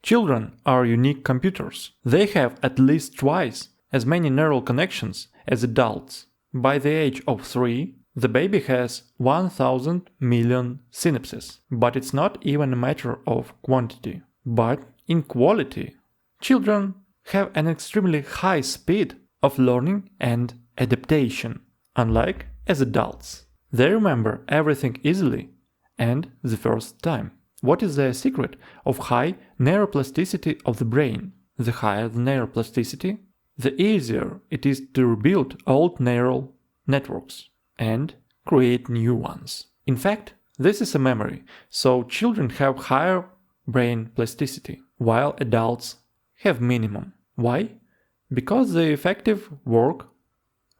Children are unique computers. They have at least twice as many neural connections as adults. By the age of 3, the baby has 1000 million synapses. But it's not even a matter of quantity, but in quality. Children have an extremely high speed of learning and adaptation, unlike as adults. They remember everything easily and the first time. What is the secret of high neuroplasticity of the brain? The higher the neuroplasticity, the easier it is to rebuild old neural networks and create new ones. In fact, this is a memory, so children have higher brain plasticity, while adults have minimum. Why? Because the effective work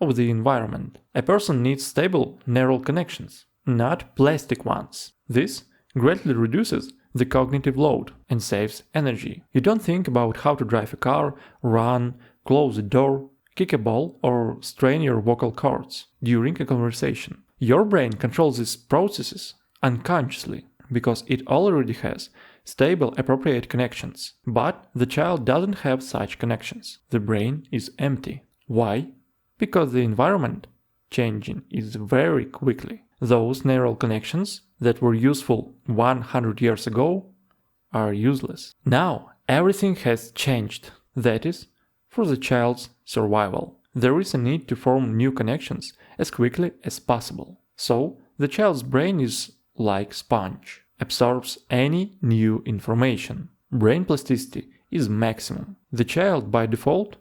of the environment. A person needs stable neural connections, not plastic ones. This greatly reduces the cognitive load and saves energy. You don't think about how to drive a car, run, close a door, kick a ball, or strain your vocal cords during a conversation. Your brain controls these processes unconsciously because it already has stable appropriate connections. But the child doesn't have such connections. The brain is empty. Why? Because the environment changing is very quickly. Those neural connections that were useful 100 years ago are useless. Now everything has changed. That is, for the child's survival. There is a need to form new connections as quickly as possible. So the child's brain is like sponge, absorbs any new information. Brain plasticity is maximum. The child by default,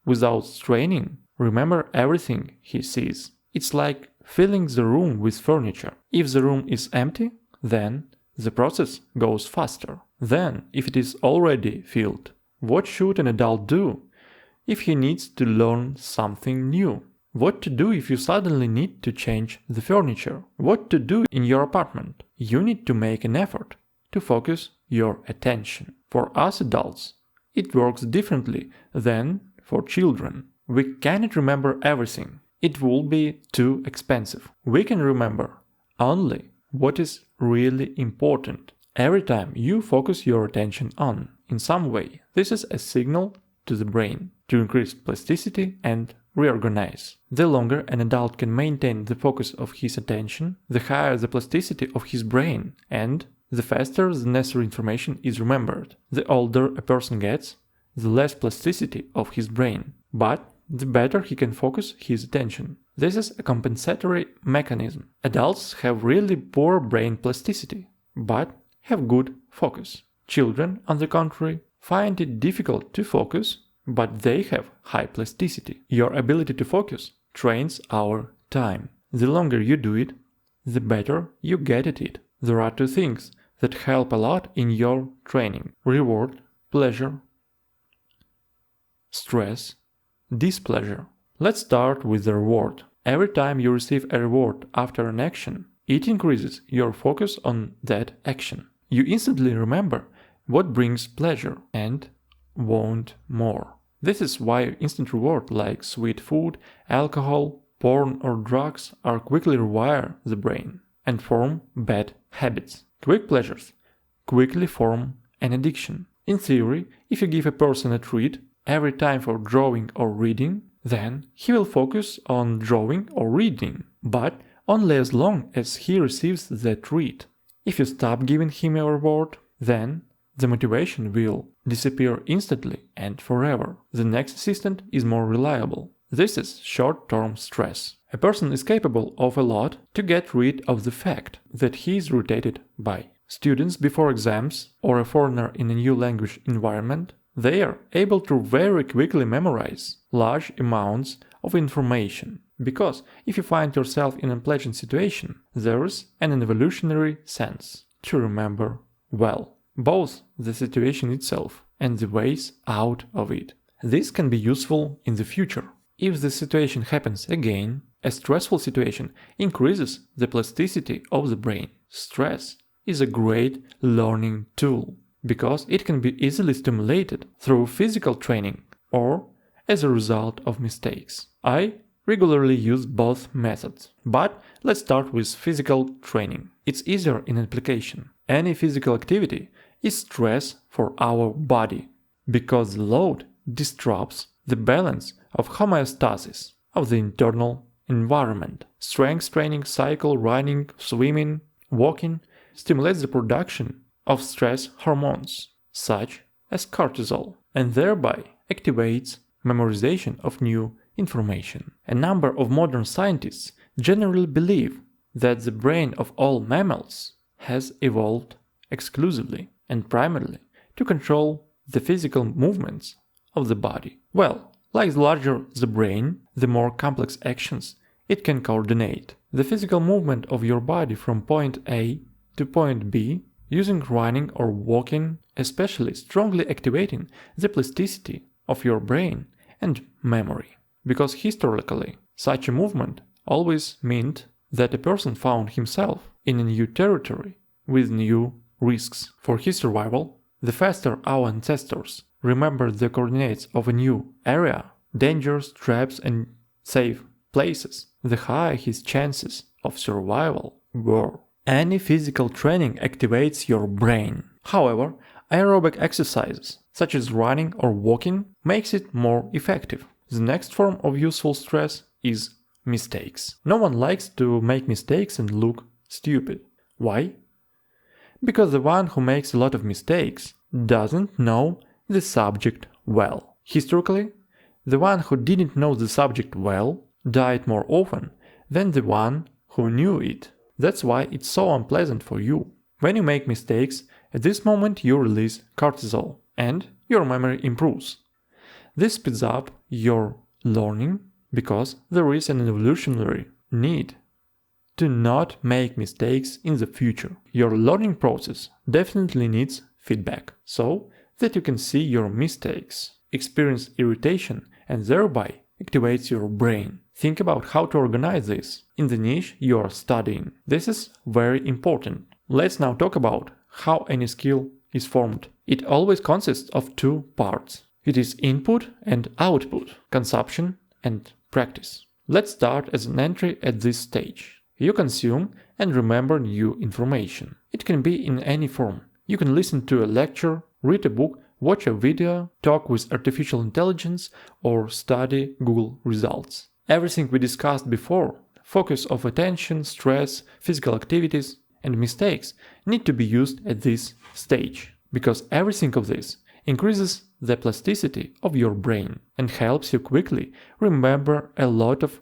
without straining, remember everything he sees. It's like filling the room with furniture. If the room is empty, then the process goes faster. Then, if it is already filled, what should an adult do if he needs to learn something new? What to do if you suddenly need to change the furniture? What to do in your apartment? You need to make an effort to focus your attention. For us adults, it works differently than for children. We cannot remember everything. It will be too expensive. We can remember only what is really important. Every time you focus your attention on, in some way, this is a signal to the brain to increase plasticity and reorganize. The longer an adult can maintain the focus of his attention, the higher the plasticity of his brain, and the faster the necessary information is remembered. The older a person gets, the less plasticity of his brain, but the better he can focus his attention. This is a compensatory mechanism. Adults have really poor brain plasticity, but have good focus. Children, on the contrary, find it difficult to focus, but they have high plasticity. Your ability to focus trains our time. The longer you do it, the better you get at it. There are two things that help a lot in your training: reward, pleasure, stress, displeasure. Let's start with the reward. Every time you receive a reward after an action, it increases your focus on that action. You instantly remember what brings pleasure and want more. This is why instant reward like sweet food, alcohol, porn or drugs are quickly rewire the brain and form bad habits. Quick pleasures quickly form an addiction. In theory, if you give a person a treat every time for drawing or reading, then he will focus on drawing or reading, but only as long as he receives the treat. If you stop giving him a reward, then the motivation will disappear instantly and forever. The next assistant is more reliable. This is short-term stress. A person is capable of a lot to get rid of the fact that he is irritated by. Students before exams or a foreigner in a new language environment, they are able to very quickly memorize large amounts of information. Because if you find yourself in an unpleasant situation, there is an evolutionary sense to remember well, both the situation itself and the ways out of it. This can be useful in the future. If the situation happens again, a stressful situation increases the plasticity of the brain. Stress is a great learning tool because it can be easily stimulated through physical training or as a result of mistakes. I regularly use both methods, but let's start with physical training. It's easier in application. Any physical activity is stress for our body, because the load disrupts the balance of homeostasis of the internal environment. Strength training, cycle, running, swimming, walking stimulates the production of stress hormones, such as cortisol, and thereby activates memorization of new information. A number of modern scientists generally believe that the brain of all mammals has evolved exclusively and primarily to control the physical movements of the body. Well, like the larger the brain, the more complex actions it can coordinate. The physical movement of your body from point A to point B using running or walking, especially strongly activating the plasticity of your brain and memory. Because historically, such a movement always meant that a person found himself in a new territory with new risks. For his survival, the faster our ancestors remembered the coordinates of a new area, dangers, traps, and safe places, the higher his chances of survival were. Any physical training activates your brain. However, aerobic exercises, such as running or walking, makes it more effective. The next form of useful stress is mistakes. No one likes to make mistakes and look stupid. Why? Because the one who makes a lot of mistakes doesn't know the subject well. Historically, the one who didn't know the subject well died more often than the one who knew it. That's why it's so unpleasant for you. When you make mistakes, at this moment you release cortisol and your memory improves. This speeds up your learning because there is an evolutionary need to not make mistakes in the future. Your learning process definitely needs feedback, so that you can see your mistakes, experience irritation, and thereby activates your brain. Think about how to organize this in the niche you are studying. This is very important. Let's now talk about how any skill is formed. It always consists of two parts. It is input and output, consumption and practice. Let's start as an entry at this stage. You consume and remember new information. It can be in any form. You can listen to a lecture, read a book, watch a video, talk with artificial intelligence, or study Google results. Everything we discussed before, focus of attention, stress, physical activities, and mistakes need to be used at this stage, because everything of this increases the plasticity of your brain and helps you quickly remember a lot of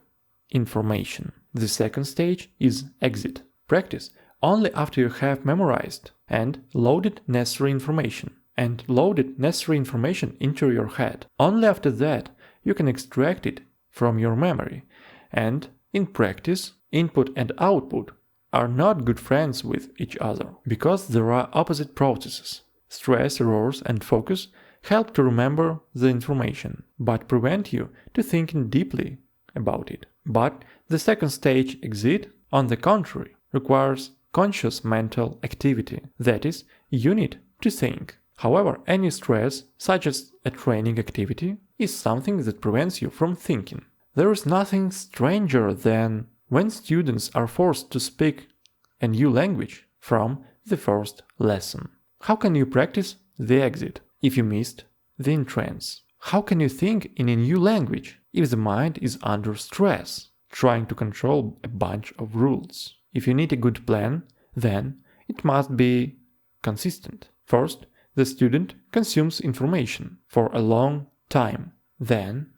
information. The second stage is exit. Practice only after you have memorized and loaded necessary information into your head. Only after that you can extract it from your memory. And in practice, input and output are not good friends with each other, because there are opposite processes. Stress, errors, and focus help to remember the information, but prevent you to thinking deeply about it. But the second stage, exit, on the contrary, requires conscious mental activity. That is, you need to think. However, any stress, such as a training activity, is something that prevents you from thinking. There is nothing stranger than when students are forced to speak a new language from the first lesson. How can you practice the exit if you missed the entrance? How can you think in a new language if the mind is under stress, trying to control a bunch of rules? If you need a good plan, then it must be consistent. First, the student consumes information for a long time, then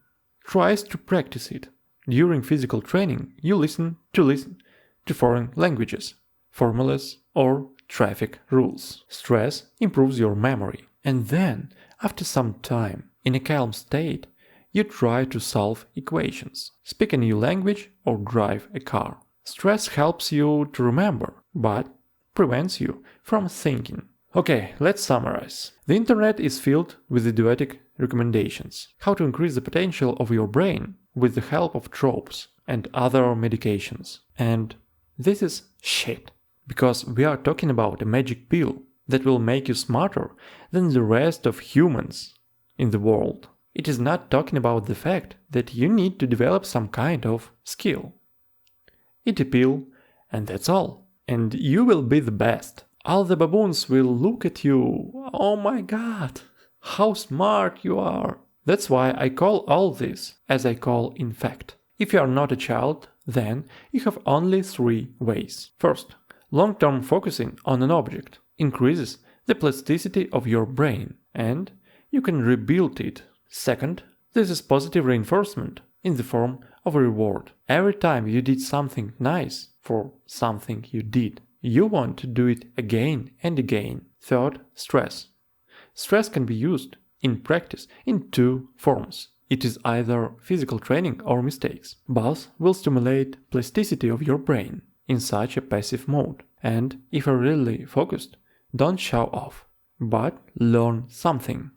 tries to practice it. During physical training, you listen to foreign languages, formulas, or traffic rules. Stress improves your memory, and then, after some time, in a calm state, you try to solve equations, speak a new language, or drive a car. Stress helps you to remember, but prevents you from thinking. Okay, let's summarize. The internet is filled with idiotic recommendations. How to increase the potential of your brain with the help of tropes and other medications. And this is shit, because we are talking about a magic pill that will make you smarter than the rest of humans in the world. It is not talking about the fact that you need to develop some kind of skill. Eat a pill, and that's all. And you will be the best. All the baboons will look at you. Oh my god, how smart you are. That's why I call all this as I call in fact. If you are not a child, then you have only 3 ways. First, long-term focusing on an object increases the plasticity of your brain, and you can rebuild it. Second, this is positive reinforcement in the form of a reward. Every time you did something nice for something you did, you want to do it again and again. Third, stress. Stress can be used in practice in 2 forms. It is either physical training or mistakes. Both will stimulate plasticity of your brain in such a passive mode. And if you're really focused, don't show off, but learn something.